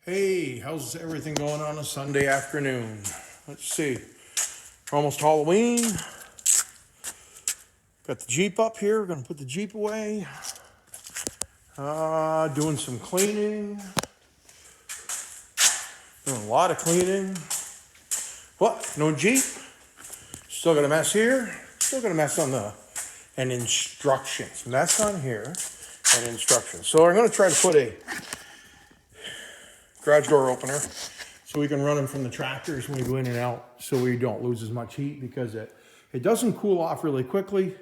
Hey, how's everything going on a Sunday afternoon? Let's see. Almost Halloween. Got the Jeep up here. We're gonna put the Jeep away. Doing some cleaning. Doing a lot of cleaning. What? No Jeep? Still got a mess here. Still got a mess on and instructions. Mess on here and instructions. So I'm gonna try to put a garage door opener so we can run them from the tractors when we go in and out so we don't lose as much heat, because it doesn't cool off really quickly,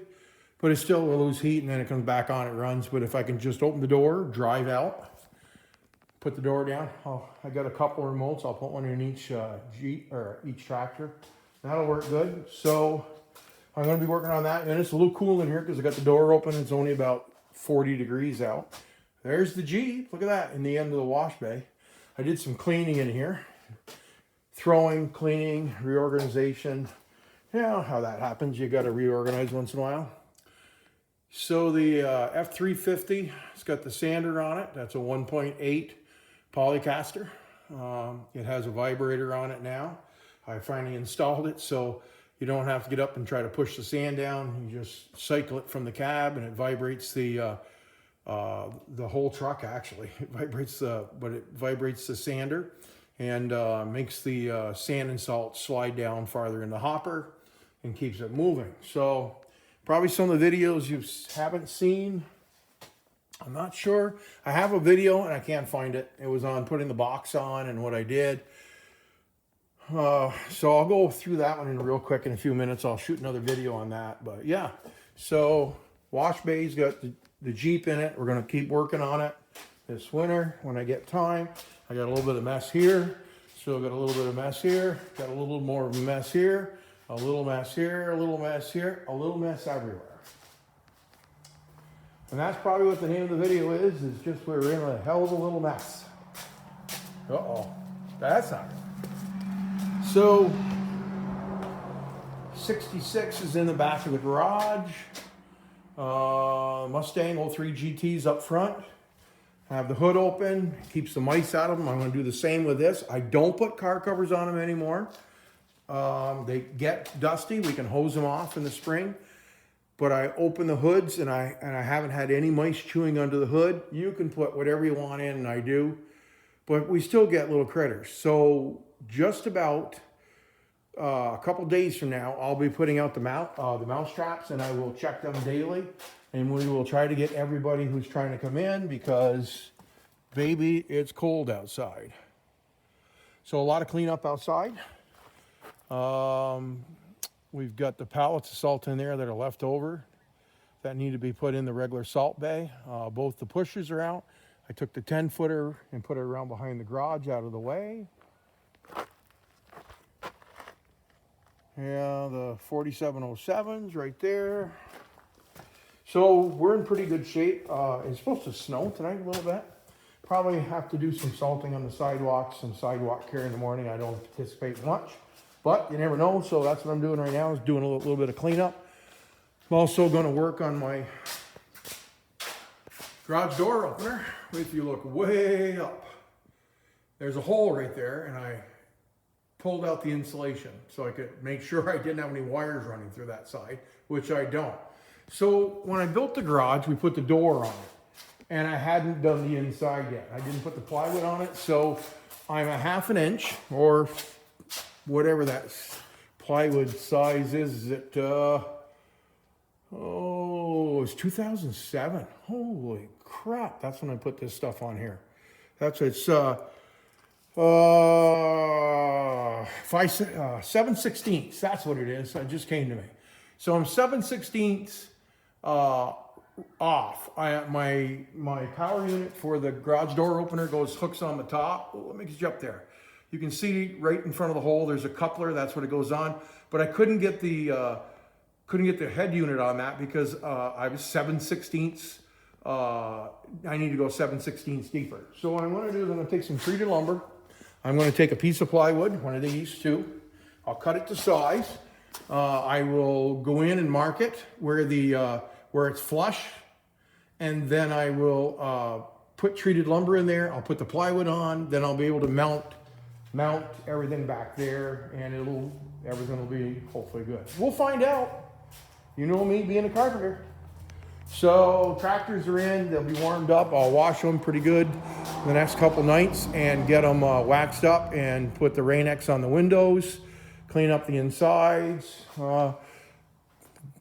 but it still will lose heat, and then it comes back on, it runs. But if I can just open the door, drive out, put the door down, I got a couple of remotes, I'll put one in each Jeep or each tractor. That'll work good. So I'm going to be working on that, and it's a little cool in here because I got the door open. It's only about 40 degrees out. There's the Jeep. Look at that in the end of the wash bay. I did some cleaning in here. Throwing, cleaning, reorganization. You know how that happens. You got to reorganize once in a while. So the F350, it's got the sander on it. That's a 1.8 Polycaster. It has a vibrator on it now. I finally installed it, so you don't have to get up and try to push the sand down. You just cycle it from the cab, and it vibrates the whole truck. Actually, it vibrates the sander, and makes the sand and salt slide down farther in the hopper and keeps it moving. So probably some of the videos you haven't seen. I'm not sure. I have a video and I can't find it. It was on putting the box on and what I did. So I'll go through that one in real quick in a few minutes. I'll shoot another video on that. But yeah, so wash bay's got the Jeep in it. We're going to keep working on it this winter when I get time. I got a little bit of mess here. Still got a little bit of mess here. Got a little more of a mess here. A little mess here. A little mess here. A little mess everywhere. And that's probably what the name of the video is just we're in a hell of a little mess. Uh-oh. That's not good. So 66 is in the back of the garage. Mustang 03 GT's up front. I have the hood open, keeps the mice out of them. I'm going to do the same with this. I don't put car covers on them anymore. They get dusty. We can hose them off in the spring. But I open the hoods, and I haven't had any mice chewing under the hood. You can put whatever you want in, and I do. But we still get little critters. So just about a couple days from now, I'll be putting out the mouse traps, and I will check them daily. And we will try to get everybody who's trying to come in, because, baby, it's cold outside. So a lot of cleanup outside. We've got the pallets of salt in there that are left over that need to be put in the regular salt bay. Both the pushers are out. I took the 10-footer and put it around behind the garage out of the way. Yeah, the 4707's right there. So we're in pretty good shape. It's supposed to snow tonight a little bit. Probably have to do some salting on the sidewalks and sidewalk care in the morning. I don't anticipate much, but you never know. So that's what I'm doing right now, is doing a little bit of cleanup. I'm also going to work on my garage door opener. If you look way up, there's a hole right there, and I pulled out the insulation so I could make sure I didn't have any wires running through that side, which I don't. So when I built the garage, we put the door on it, and I hadn't done the inside yet. I didn't put the plywood on it, so I'm a 1/2 inch, or whatever that plywood size is. It's 2007. Holy crap, that's when I put this stuff on here. That's it's 7/16. That's what it is. It just came to me. So I'm 7/16 off. My power unit for the garage door opener hooks on the top. Let me get you up there. You can see right in front of the hole, there's a coupler. That's what it goes on. But I couldn't get the head unit on that because I was 7/16. I need to go 7/16 deeper. So what I'm going to do is I'm going to take some treated lumber. I'm going to take a piece of plywood, one of these two. I'll cut it to size. I will go in and mark it where it's flush, and then I will put treated lumber in there. I'll put the plywood on. Then I'll be able to mount everything back there, and everything will be hopefully good. We'll find out. You know me being a carpenter. So tractors are in. They'll be warmed up. I'll wash them pretty good the next couple nights and get them waxed up and put the Rain-X on the windows, clean up the insides,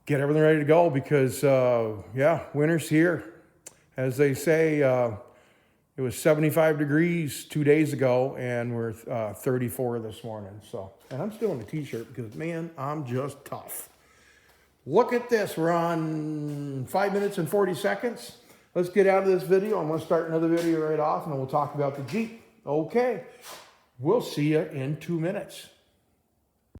get everything ready to go because, yeah, winter's here. As they say, it was 75 degrees 2 days ago, and we're 34 this morning. So, and I'm still in a t-shirt because, man, I'm just tough. Look at this. We're on 5 minutes and 40 seconds. Let's get out of this video. I'm going to start another video right off, and then we'll talk about the Jeep. Okay. We'll see you in 2 minutes.